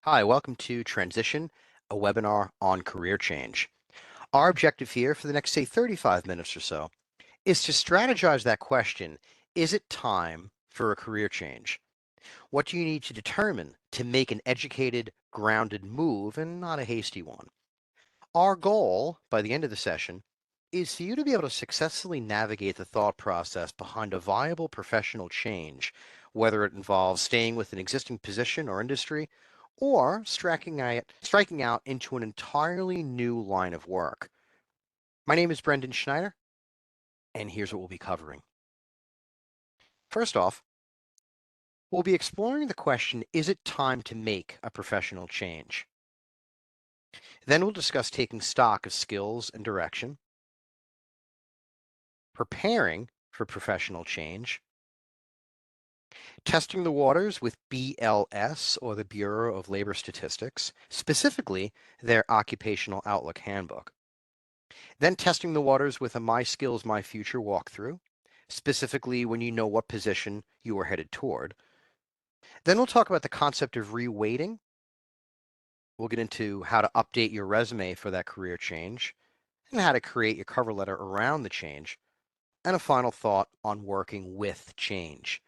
Hi, welcome to Transition, a webinar on career change. Our objective here for the next, say, 35 minutes or so is to strategize that question. Is it time for a career change? What do you need to determine to make an educated, grounded move and not a hasty one? Our goal by the end of the session is for you to be able to successfully navigate the thought process behind a viable professional change, whether it involves staying with an existing position or industry or striking out into an entirely new line of work. My name is Brendan Schneider, and here's what we'll be covering. First off, we'll be exploring the question, is it time to make a professional change? Then we'll discuss taking stock of skills and direction, preparing for professional change, testing the waters with BLS, or the Bureau of Labor Statistics, specifically their Occupational Outlook Handbook. Then testing the waters with a My Skills, My Future walkthrough, specifically when you know what position you are headed toward. Then we'll talk about the concept of reweighting. We'll get into how to update your resume for that career change and how to create your cover letter around the change, and a final thought on working with change.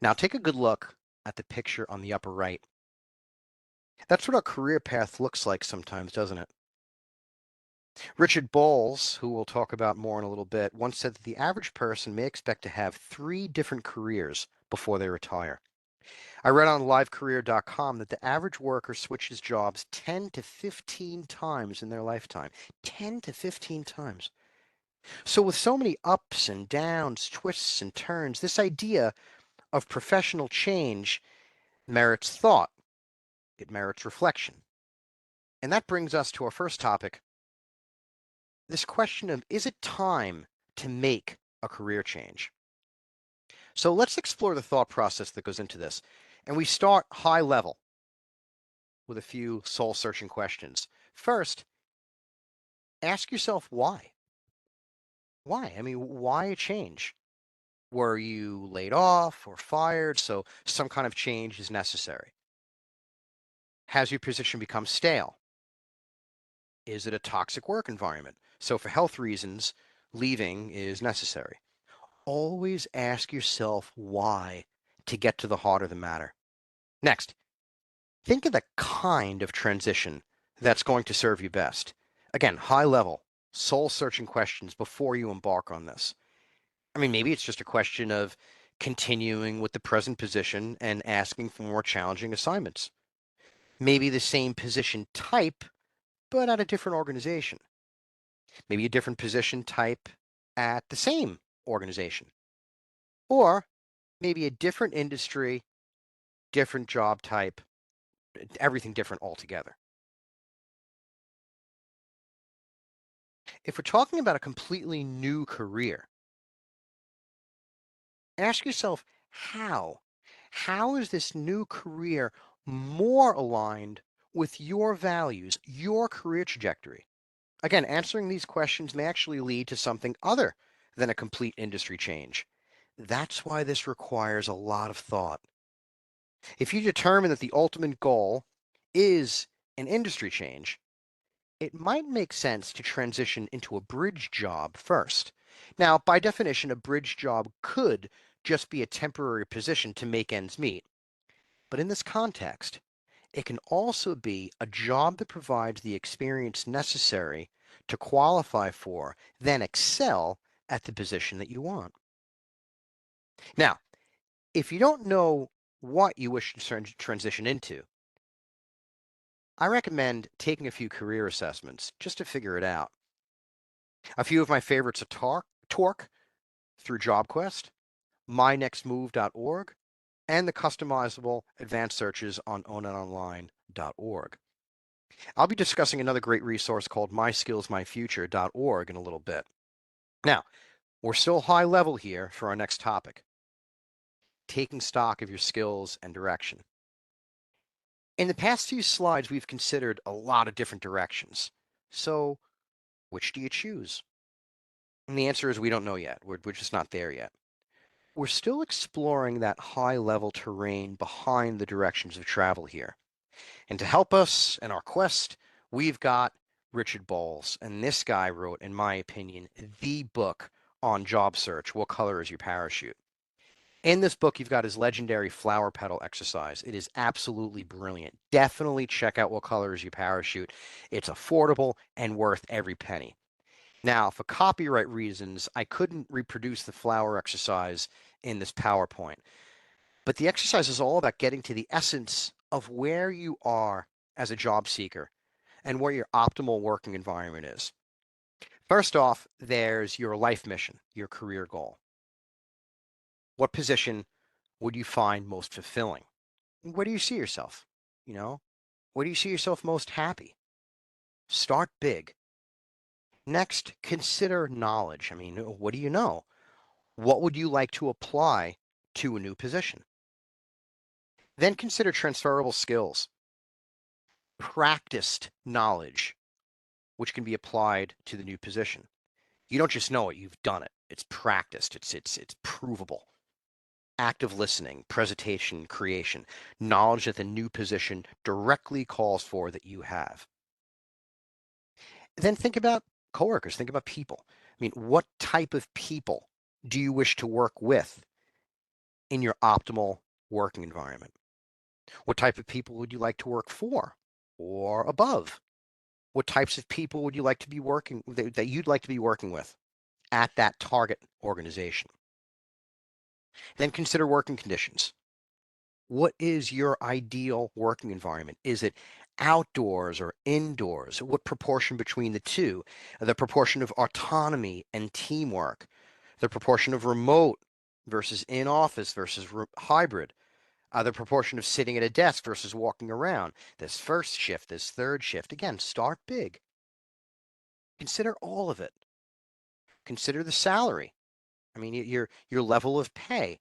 Now take a good look at the picture on the upper right. That's what our career path looks like sometimes, doesn't it? Richard Bowles, who we'll talk about more in a little bit, once said that the average person may expect to have 3 different careers before they retire. I read on livecareer.com that the average worker switches jobs 10 to 15 times in their lifetime. 10 to 15 times. So with so many ups and downs, twists and turns, this idea of professional change merits thought. It merits reflection. And that brings us to our first topic, this question of, is it time to make a career change? So let's explore the thought process that goes into this. And we start high level with a few soul searching questions. First, ask yourself why. Why? I mean, why a change? Were you laid off or fired, so some kind of change is necessary? Has your position become stale? Is it a toxic work environment? So for health reasons, leaving is necessary. Always ask yourself why to get to the heart of the matter. Next, think of the kind of transition that's going to serve you best. Again, high level, soul searching questions before you embark on this. I mean, maybe it's just a question of continuing with the present position and asking for more challenging assignments. Maybe the same position type, but at a different organization. Maybe a different position type at the same organization. Or maybe a different industry, different job type, everything different altogether. If we're talking about a completely new career, ask yourself how. How is this new career more aligned with your values, your career trajectory? Again, answering these questions may actually lead to something other than a complete industry change. That's why this requires a lot of thought. If you determine that the ultimate goal is an industry change, it might make sense to transition into a bridge job first. Now, by definition, a bridge job could just be a temporary position to make ends meet. But in this context, it can also be a job that provides the experience necessary to qualify for, then excel at the position that you want. Now, if you don't know what you wish to transition into, I recommend taking a few career assessments just to figure it out. A few of my favorites are Torque through JobQuest, mynextmove.org, and the customizable advanced searches on ownItonline.org. I'll be discussing another great resource called myskillsmyfuture.org in a little bit. Now, we're still high level here for our next topic, taking stock of your skills and direction. In the past few slides, we've considered a lot of different directions. So, which do you choose? And the answer is we don't know yet. We're just not there yet. We're still exploring that high level terrain behind the directions of travel here. And to help us in our quest, we've got Richard Bowles. And this guy wrote, in my opinion, the book on job search, What Color is Your Parachute? In this book, you've got his legendary flower petal exercise. It is absolutely brilliant. Definitely check out What Color is Your Parachute. It's affordable and worth every penny. Now, for copyright reasons, I couldn't reproduce the flower exercise in this PowerPoint. But the exercise is all about getting to the essence of where you are as a job seeker and where your optimal working environment is. First off, there's your life mission, your career goal. What position would you find most fulfilling? Where do you see yourself? You know, where do you see yourself most happy? Start big. Next, consider knowledge. I mean, what do you know? What would you like to apply to a new position? Then consider transferable skills, practiced knowledge, which can be applied to the new position. You don't just know it, you've done it. It's practiced, it's provable. Active listening, presentation, creation, knowledge that the new position directly calls for that you have. Then think about coworkers, think about people. I mean, what type of people do you wish to work with in your optimal working environment? What type of people would you like to work for or above? What types of people would you like to be working that you'd like to be working with at that target organization? Then consider working conditions. What is your ideal working environment? Is it outdoors or indoors? What proportion between the two? The proportion of autonomy and teamwork, the proportion of remote versus in office versus hybrid, the proportion of sitting at a desk versus walking around, this first shift, this third shift. Again, start big. Consider all of it. Consider the salary. I mean, your level of pay.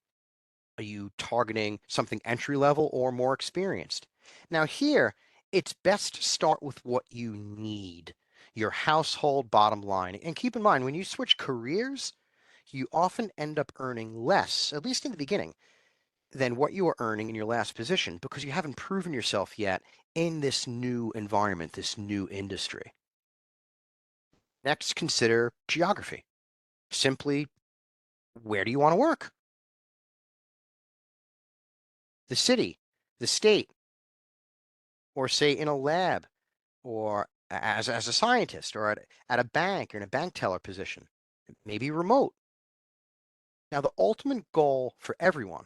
Are you targeting something entry level or more experienced? Now, here, it's best to start with what you need, your household bottom line. And keep in mind, when you switch careers, you often end up earning less, at least in the beginning, than what you were earning in your last position because you haven't proven yourself yet in this new environment, this new industry. Next, consider geography. Simply, where do you want to work? The city, the state, or say in a lab, or as a scientist, or at a bank or in a bank teller position, maybe remote. Now, the ultimate goal for everyone,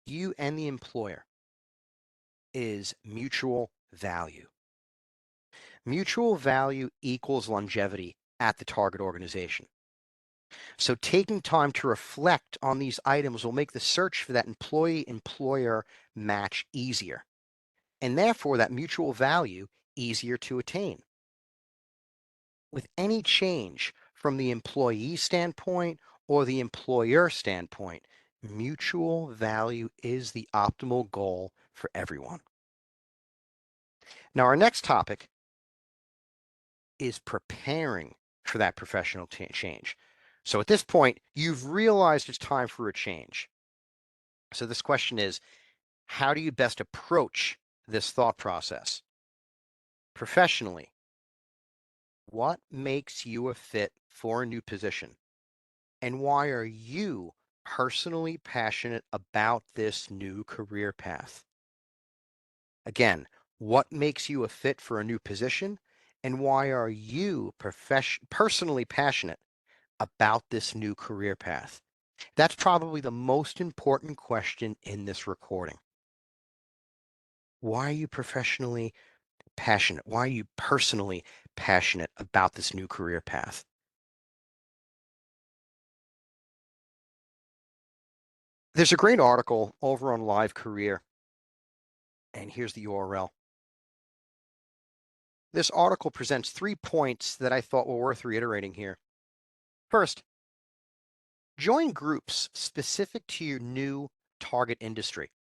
you and the employer, is mutual value. Mutual value equals longevity at the target organization. So taking time to reflect on these items will make the search for that employee-employer match easier, and therefore that mutual value easier to attain. With any change from the employee standpoint or the employer standpoint, mutual value is the optimal goal for everyone. Now, our next topic is preparing for that professional change. So at this point, you've realized it's time for a change. So this question is, how do you best approach this thought process? Professionally, what makes you a fit for a new position? And why are you personally passionate about this new career path? Again, what makes you a fit for a new position? And why are you personally passionate about this new career path? That's probably the most important question in this recording. Why are you professionally passionate? Why are you personally passionate about this new career path? There's a great article over on Live Career, and here's the URL. This article presents 3 points that I thought were worth reiterating here. First, join groups specific to your new target industry.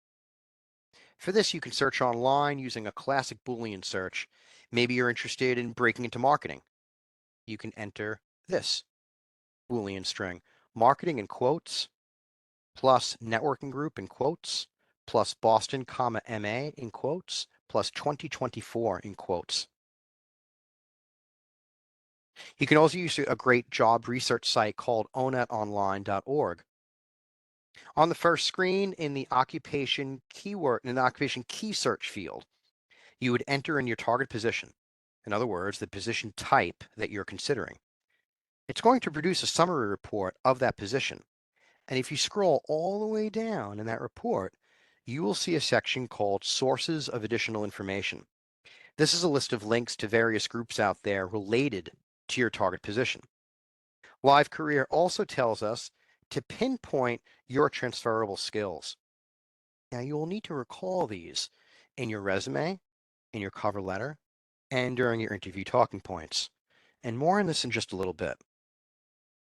For this, you can search online using a classic Boolean search. Maybe you're interested in breaking into marketing. You can enter this Boolean string, marketing in quotes, plus networking group in quotes, plus Boston, comma, MA in quotes, plus 2024 in quotes. You can also use a great job research site called onetonline.org. On the first screen in the occupation key search field, you would enter in your target position. In other words, the position type that you're considering. It's going to produce a summary report of that position. And if you scroll all the way down in that report, you will see a section called Sources of Additional Information. This is a list of links to various groups out there related to your target position. Live Career also tells us to pinpoint your transferable skills. Now, you will need to recall these in your resume, in your cover letter, and during your interview talking points. And more on this in just a little bit.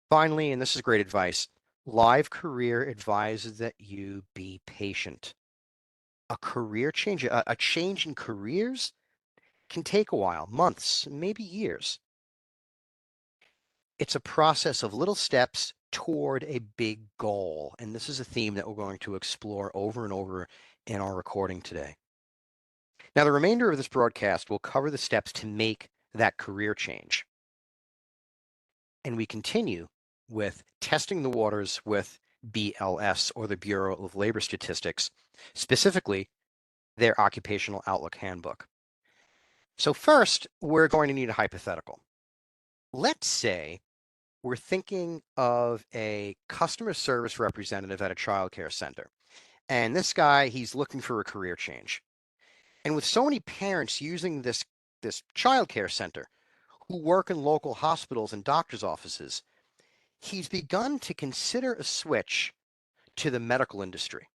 Finally, and this is great advice, Live Career advises that you be patient. A career change, a change in careers can take a while, months, maybe years. It's a process of little steps toward a big goal. And this is a theme that we're going to explore over and over in our recording today. Now, the remainder of this broadcast will cover the steps to make that career change. And we continue with testing the waters with BLS, or the Bureau of Labor Statistics, specifically their Occupational Outlook Handbook. So first, we're going to need a hypothetical. Let's say we're thinking of a customer service representative at a childcare center. And this guy, he's looking for a career change. And with so many parents using this childcare center who work in local hospitals and doctors' offices, he's begun to consider a switch to the medical industry.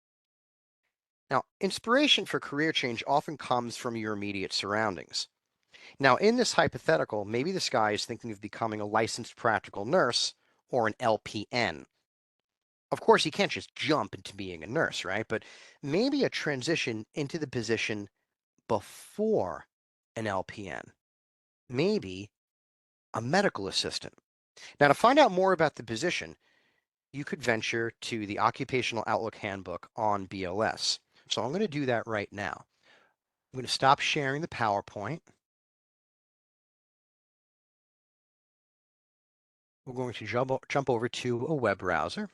Now, inspiration for career change often comes from your immediate surroundings. Now, in this hypothetical, maybe this guy is thinking of becoming a licensed practical nurse or an LPN. Of course, he can't just jump into being a nurse, right? But maybe a transition into the position before an LPN. Maybe a medical assistant. Now, to find out more about the position, you could venture to the Occupational Outlook Handbook on BLS. So I'm going to do that right now. I'm going to stop sharing the PowerPoint. We're going to jump over to a web browser.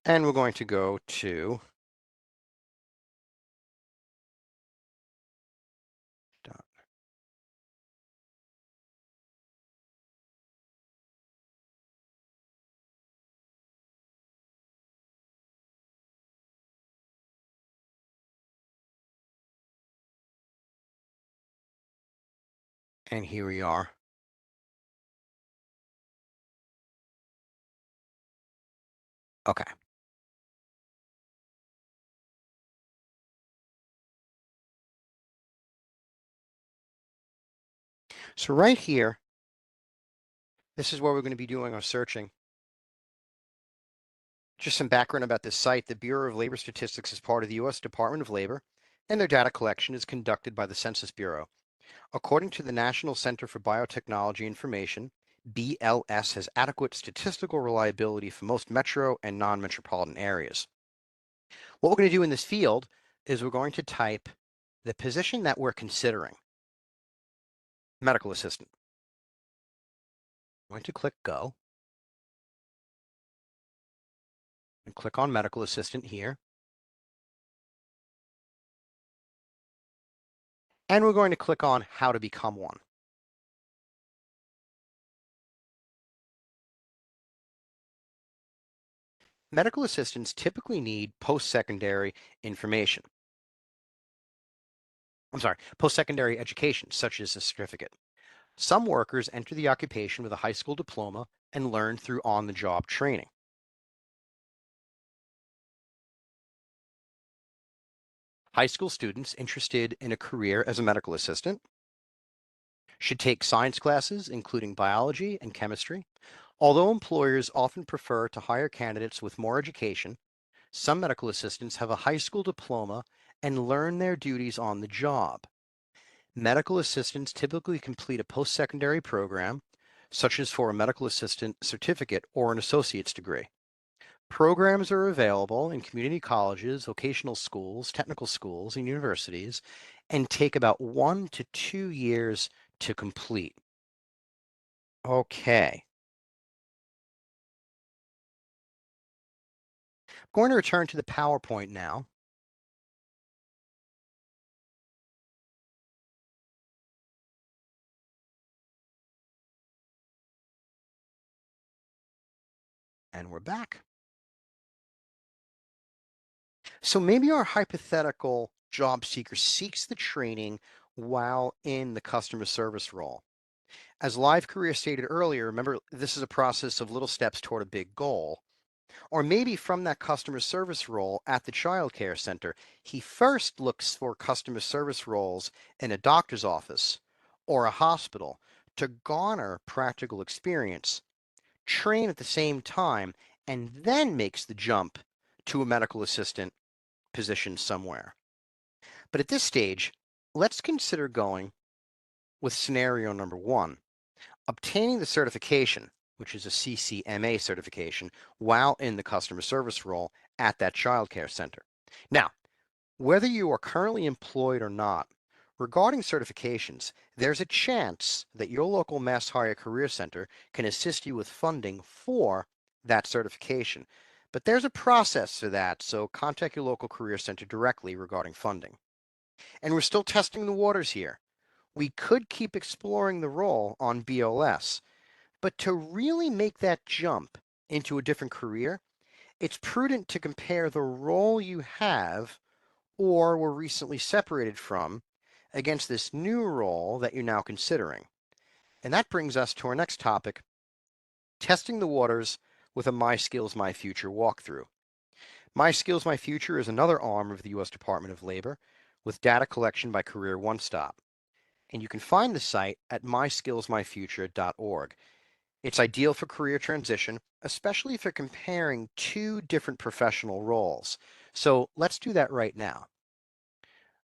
And we're going to go to and here we are. Okay. So right here, this is where we're going to be doing our searching. Just some background about this site. The Bureau of Labor Statistics is part of the U.S. Department of Labor, and their data collection is conducted by the Census Bureau. According to the National Center for Biotechnology Information, BLS has adequate statistical reliability for most metro and non-metropolitan areas. What we're going to do in this field is we're going to type the position that we're considering, medical assistant. I'm going to click go and click on medical assistant here. And we're going to click on how to become one. Medical assistants typically need post-secondary information. Post-secondary education, such as a certificate. Some workers enter the occupation with a high school diploma and learn through on-the-job training. High school students interested in a career as a medical assistant should take science classes, including biology and chemistry. Although employers often prefer to hire candidates with more education, some medical assistants have a high school diploma and learn their duties on the job. Medical assistants typically complete a post-secondary program, such as for a medical assistant certificate or an associate's degree. Programs are available in community colleges, vocational schools, technical schools, and universities, and take about 1 to 2 years to complete. Okay. I'm going to return to the PowerPoint now. And we're back. So maybe our hypothetical job seeker seeks the training while in the customer service role. As Live Career stated earlier, remember, this is a process of little steps toward a big goal. Or maybe from that customer service role at the child care center, he first looks for customer service roles in a doctor's office or a hospital to garner practical experience, train at the same time, and then makes the jump to a medical assistant position somewhere. But at this stage, let's consider going with scenario number one, obtaining the certification, which is a CCMA certification, while in the customer service role at that child care center. Now, whether you are currently employed or not, regarding certifications, there's a chance that your local MassHire Career Center can assist you with funding for that certification. But there's a process for that, so contact your local career center directly regarding funding. And we're still testing the waters here. We could keep exploring the role on BLS, but to really make that jump into a different career, it's prudent to compare the role you have or were recently separated from against this new role that you're now considering. And that brings us to our next topic, testing the waters with a My Skills, My Future walkthrough. My Skills, My Future is another arm of the U.S. Department of Labor with data collection by Career One Stop. And you can find the site at myskillsmyfuture.org. It's ideal for career transition, especially if you're comparing two different professional roles. So let's do that right now.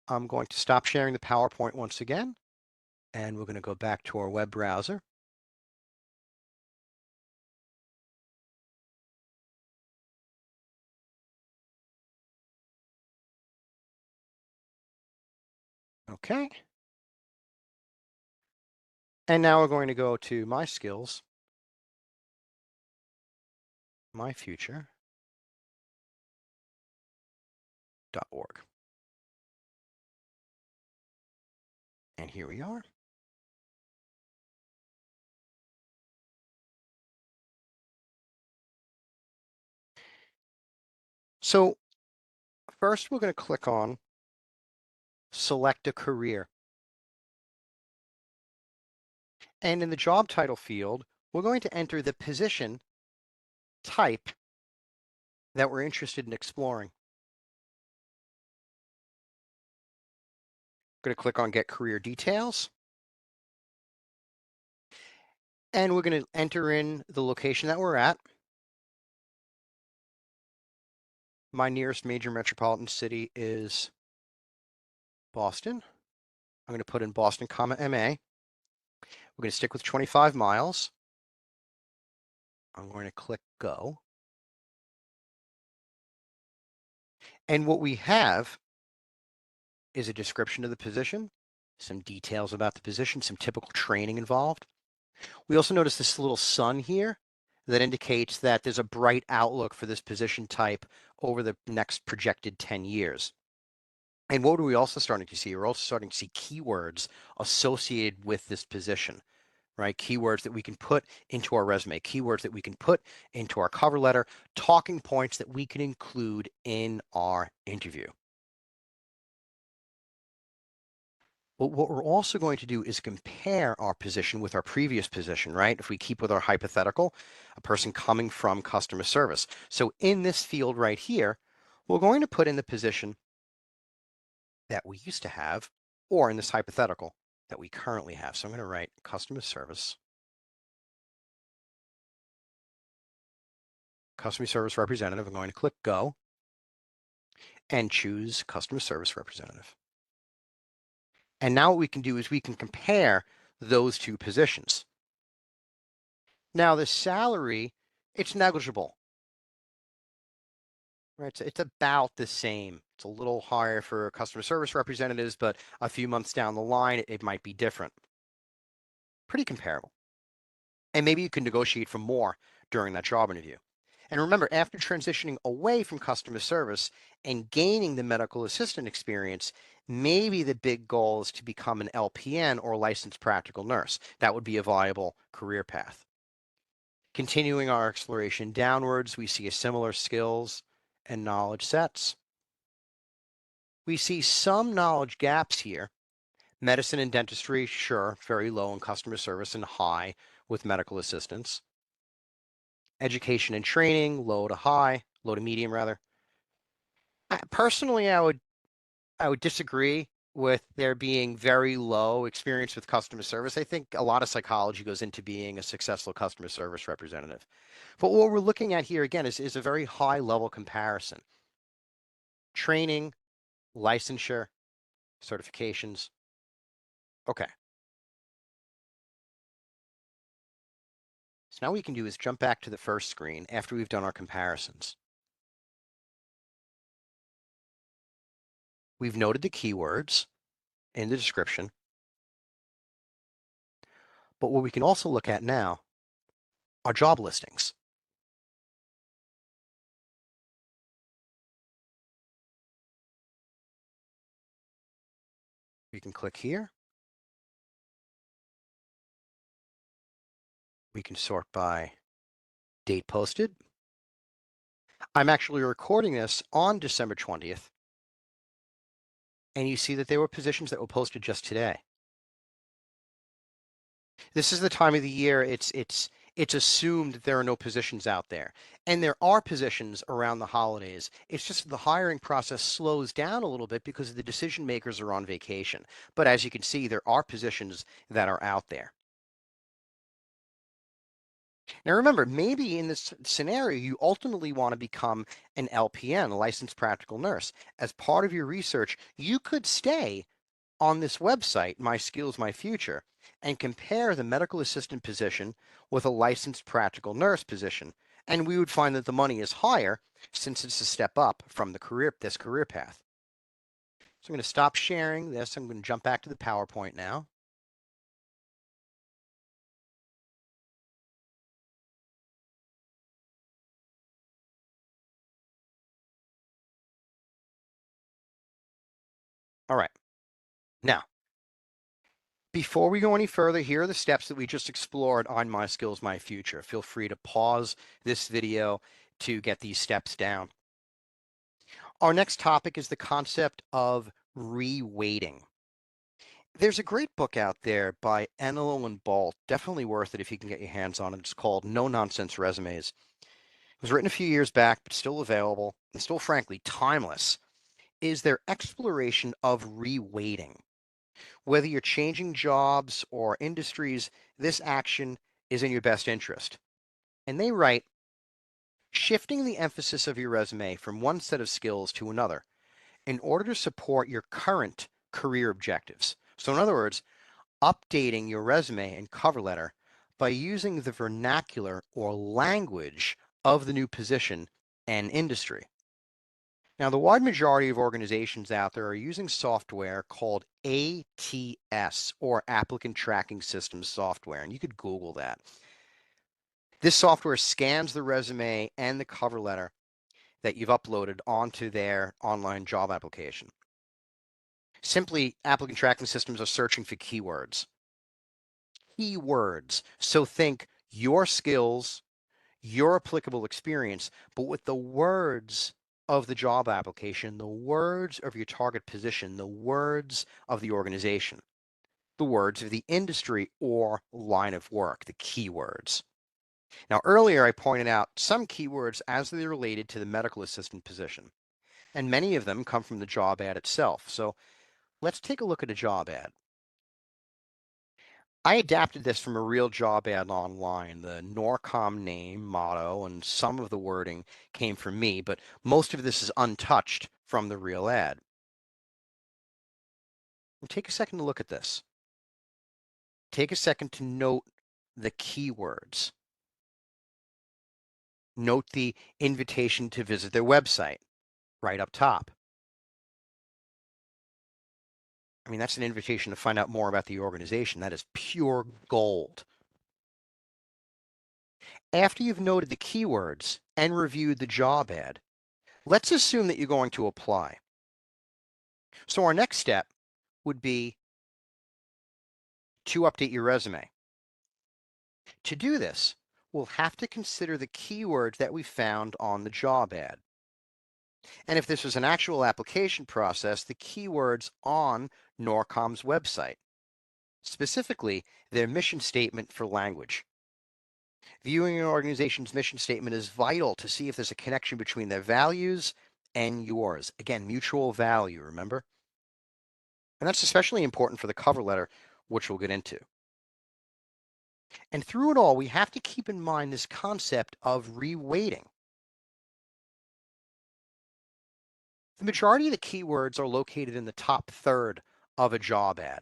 I'm going to stop sharing the PowerPoint once again, and we're going to go back to our web browser. Okay. And now we're going to go to My Skills, My Future.org. And here we are. So first we're going to click on Select a Career. And in the job title field, we're going to enter the position type that we're interested in exploring. Going to click on Get Career Details. And we're going to enter in the location that we're at. My nearest major metropolitan city is Boston. I'm going to put in Boston, MA. We're going to stick with 25 miles. I'm going to click Go. And what we have is a description of the position, some details about the position, some typical training involved. We also notice this little sun here that indicates that there's a bright outlook for this position type over the next projected 10 years. And what are we also starting to see? We're also starting to see keywords associated with this position, right? Keywords that we can put into our resume, keywords that we can put into our cover letter, talking points that we can include in our interview. But what we're also going to do is compare our position with our previous position, right? If we keep with our hypothetical, a person coming from customer service. So in this field right here, we're going to put in the position that we used to have, or in this hypothetical that we currently have. So I'm going to write customer service representative. I'm going to click Go and choose customer service representative. And now what we can do is we can compare those two positions. Now the salary, it's negligible, right? It's about the same. It's a little higher for customer service representatives, but a few months down the line, it might be different. Pretty comparable. And maybe you can negotiate for more during that job interview. And remember, after transitioning away from customer service and gaining the medical assistant experience, maybe the big goal is to become an LPN or licensed practical nurse. That would be a viable career path. Continuing our exploration downwards, we see similar skills and knowledge sets. We see some knowledge gaps here. Medicine and dentistry, sure, very low in customer service and high with medical assistants. Education and training, low to medium rather. Personally, I would disagree with there being very low experience with customer service. I think a lot of psychology goes into being a successful customer service representative. But what we're looking at here again is a very high level comparison. Training, licensure, certifications. Okay. So now what we can do is jump back to the first screen after we've done our comparisons. We've noted the keywords in the description, but what we can also look at now are job listings. We can click here. We can sort by date posted. I'm actually recording this on December 20th, and you see that there were positions that were posted just today. This is the time of the year it's assumed that there are no positions out there. And there are positions around the holidays. It's just the hiring process slows down a little bit because the decision makers are on vacation. But as you can see, there are positions that are out there. Now remember, maybe in this scenario, you ultimately want to become an LPN, a licensed practical nurse. As part of your research, you could stay on this website, My Skills, My Future, and compare the medical assistant position with a licensed practical nurse position. And we would find that the money is higher since it's a step up from this career path. So I'm going to stop sharing this. I'm going to jump back to the PowerPoint now. All right. Now, before we go any further, here are the steps that we just explored on My Skills, My Future. Feel free to pause this video to get these steps down. Our next topic is the concept of reweighting. There's a great book out there by Enlow and Bolt, definitely worth it if you can get your hands on it. It's called No Nonsense Resumes. It was written a few years back, but still available and still, frankly, timeless. Is their exploration of reweighting. Whether you're changing jobs or industries, this action is in your best interest. And they write, shifting the emphasis of your resume from one set of skills to another in order to support your current career objectives. So in other words, updating your resume and cover letter by using the vernacular or language of the new position and industry. Now, the wide majority of organizations out there are using software called ATS, or Applicant Tracking System software, and you could Google that. This software scans the resume and the cover letter that you've uploaded onto their online job application. Simply, applicant tracking systems are searching for keywords. Keywords. So think your skills, your applicable experience, but with the words of the job application, the words of your target position, the words of the organization, the words of the industry or line of work, the keywords. Now, earlier I pointed out some keywords as they're related to the medical assistant position, and many of them come from the job ad itself. So let's take a look at a job ad. I adapted this from a real job ad online. The Norcom name, motto, and some of the wording came from me, but most of this is untouched from the real ad. Take a second to look at this. Take a second to note the keywords. Note the invitation to visit their website right up top. I mean, that's an invitation to find out more about the organization. That is pure gold. After you've noted the keywords and reviewed the job ad, let's assume that you're going to apply. So our next step would be to update your resume. To do this, we'll have to consider the keywords that we found on the job ad. And if this was an actual application process, the keywords on Norcom's website, specifically their mission statement for language. Viewing an organization's mission statement is vital to see if there's a connection between their values and yours. Again, mutual value, remember? And that's especially important for the cover letter, which we'll get into. And through it all, we have to keep in mind this concept of reweighting. The majority of the keywords are located in the top third of a job ad.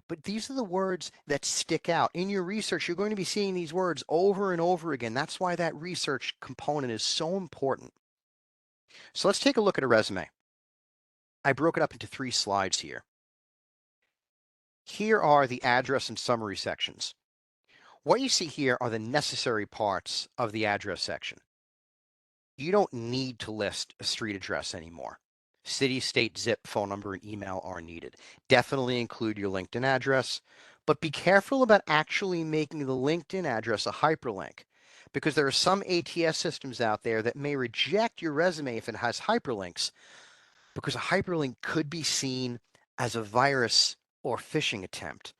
But these are the words that stick out. In your research, you're going to be seeing these words over and over again. That's why that research component is so important. So let's take a look at a resume. I broke it up into 3 slides here. Here are the address and summary sections. What you see here are the necessary parts of the address section. You don't need to list a street address anymore. City, state, zip, phone number, and email are needed. Definitely include your LinkedIn address, but be careful about actually making the LinkedIn address a hyperlink, because there are some ATS systems out there that may reject your resume if it has hyperlinks, because a hyperlink could be seen as a virus or phishing attempt.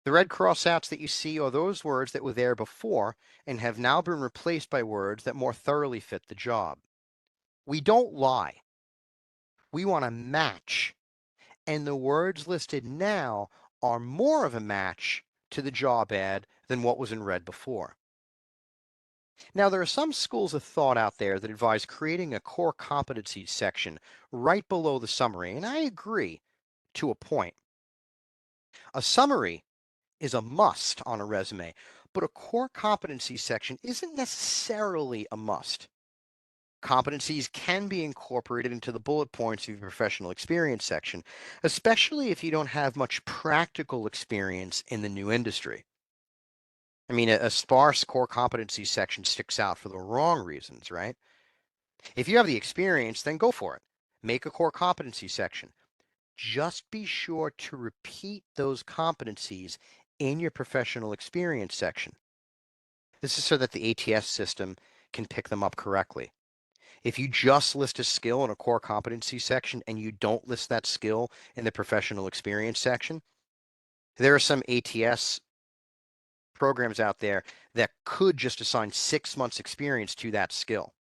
The red crossouts that you see are those words that were there before and have now been replaced by words that more thoroughly fit the job. We don't lie. We want to match. And the words listed now are more of a match to the job ad than what was in red before. Now, there are some schools of thought out there that advise creating a core competencies section right below the summary, and I agree to a point. A summary is a must on a resume, but a core competency section isn't necessarily a must. Competencies can be incorporated into the bullet points of your professional experience section, especially if you don't have much practical experience in the new industry. I mean, a sparse core competency section sticks out for the wrong reasons, right? If you have the experience, then go for it. Make a core competency section. Just be sure to repeat those competencies in your professional experience section. This is so that the ATS system can pick them up correctly. If you just list a skill in a core competency section and you don't list that skill in the professional experience section, there are some ATS programs out there that could just assign 6 months experience to that skill.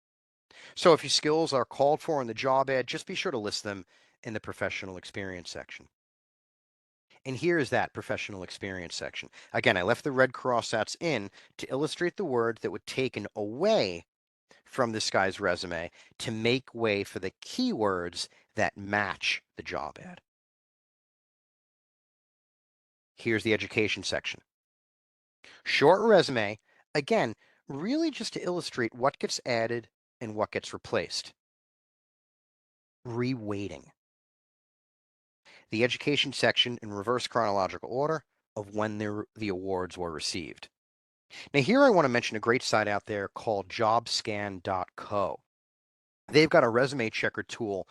So if your skills are called for in the job ad, just be sure to list them in the professional experience section. And here is that professional experience section. Again, I left the red crossouts in to illustrate the words that were taken away from this guy's resume to make way for the keywords that match the job ad. Here's the education section. Short resume, again, really just to illustrate what gets added and what gets replaced. Reweighting. The education section in reverse chronological order of when the awards were received. Now here I want to mention a great site out there called jobscan.co. They've got a resume checker tool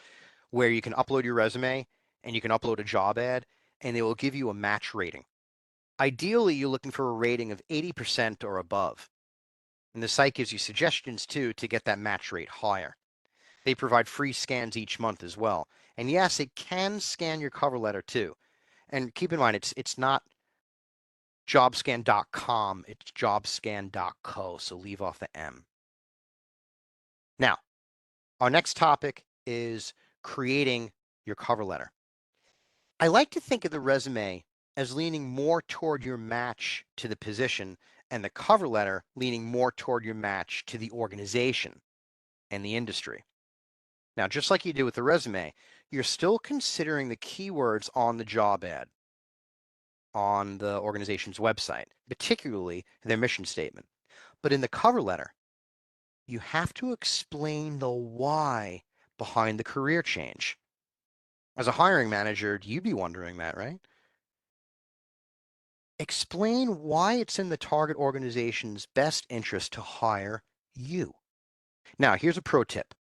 where you can upload your resume and you can upload a job ad and they will give you a match rating. Ideally, you're looking for a rating of 80% or above. And the site gives you suggestions too to get that match rate higher. They provide free scans each month as well. And yes, it can scan your cover letter too. And keep in mind, it's not jobscan.com, it's jobscan.co, so leave off the M. Now, our next topic is creating your cover letter. I like to think of the resume as leaning more toward your match to the position and the cover letter leaning more toward your match to the organization and the industry. Now, just like you do with the resume, you're still considering the keywords on the job ad on the organization's website, particularly their mission statement. But in the cover letter, you have to explain the why behind the career change. As a hiring manager, you'd be wondering that, right? Explain why it's in the target organization's best interest to hire you. Now, here's a pro tip.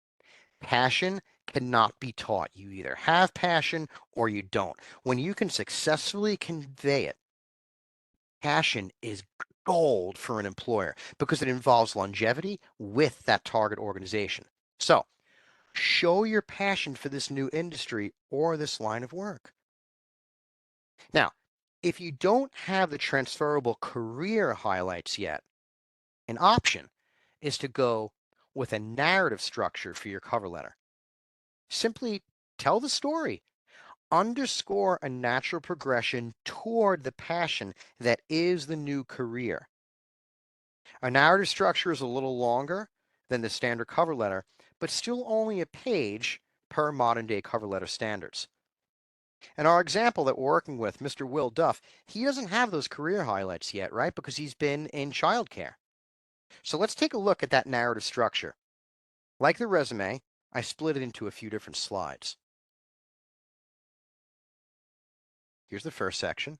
Passion cannot be taught. You either have passion or you don't. When you can successfully convey it, passion is gold for an employer because it involves longevity with that target organization. So, show your passion for this new industry or this line of work. Now, if you don't have the transferable career highlights yet, an option is to go with a narrative structure for your cover letter. Simply tell the story. Underscore a natural progression toward the passion that is the new career. A narrative structure is a little longer than the standard cover letter, but still only a page per modern day cover letter standards. And our example that we're working with, Mr. Will Duff, he doesn't have those career highlights yet, right? Because he's been in childcare. So let's take a look at that narrative structure. Like the resume, I split it into a few different slides. Here's the first section.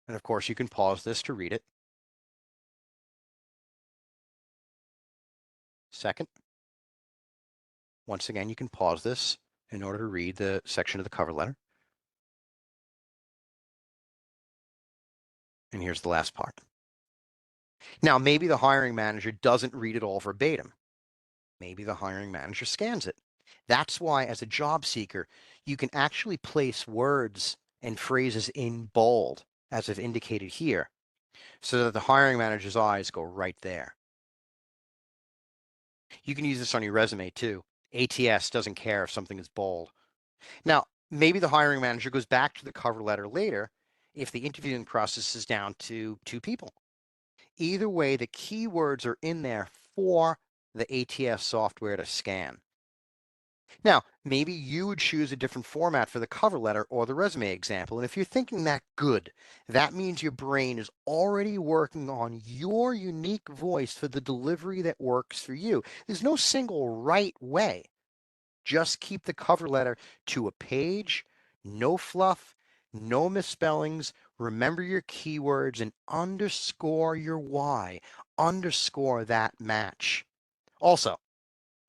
And of course, you can pause this to read it. Second, once again, you can pause this in order to read the section of the cover letter. And here's the last part. Now, maybe the hiring manager doesn't read it all verbatim. Maybe the hiring manager scans it. That's why, as a job seeker, you can actually place words and phrases in bold, as I've indicated here, so that the hiring manager's eyes go right there. You can use this on your resume too. ATS doesn't care if something is bold. Now, maybe the hiring manager goes back to the cover letter later if the interviewing process is down to 2 people. Either way, the keywords are in there for the ATS software to scan. Now, maybe you would choose a different format for the cover letter or the resume example. And if you're thinking that good, that means your brain is already working on your unique voice for the delivery that works for you. There's no single right way. Just keep the cover letter to a page, no fluff, no misspellings. Remember your keywords and underscore your why. Underscore that match. Also,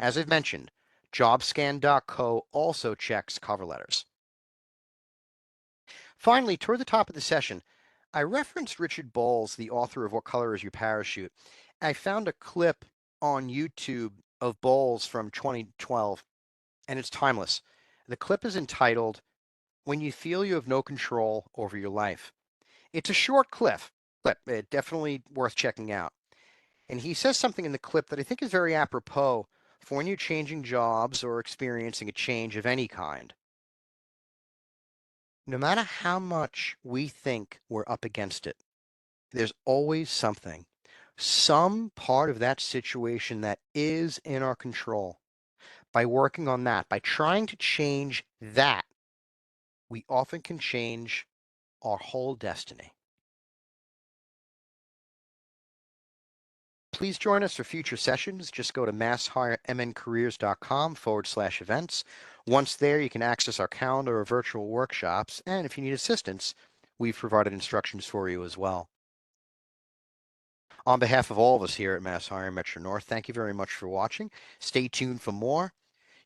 as I've mentioned, jobscan.co also checks cover letters. Finally, toward the top of the session, I referenced Richard Bowles, the author of What Color Is Your Parachute. I found a clip on YouTube of Bowles from 2012, and it's timeless. The clip is entitled, When You Feel You Have No Control Over Your Life. It's a short clip, definitely worth checking out. And he says something in the clip that I think is very apropos for when you're changing jobs or experiencing a change of any kind. No matter how much we think we're up against it, there's always something, some part of that situation that is in our control. By working on that, by trying to change that, we often can change our whole destiny. Please join us for future sessions. Just go to masshiremncareers.com/events. Once there, you can access our calendar of virtual workshops, and if you need assistance, we've provided instructions for you as well. On behalf of all of us here at Mass Hire Metro North, thank you very much for watching. Stay tuned for more.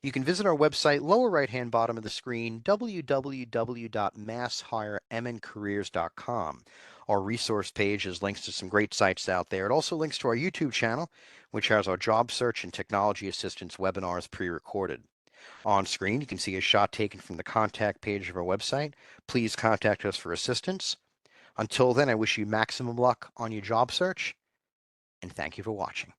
You can visit our website, lower right-hand bottom of the screen, www.masshiremncareers.com. Our resource page has links to some great sites out there. It also links to our YouTube channel, which has our job search and technology assistance webinars pre-recorded. On screen, you can see a shot taken from the contact page of our website. Please contact us for assistance. Until then, I wish you maximum luck on your job search, and thank you for watching.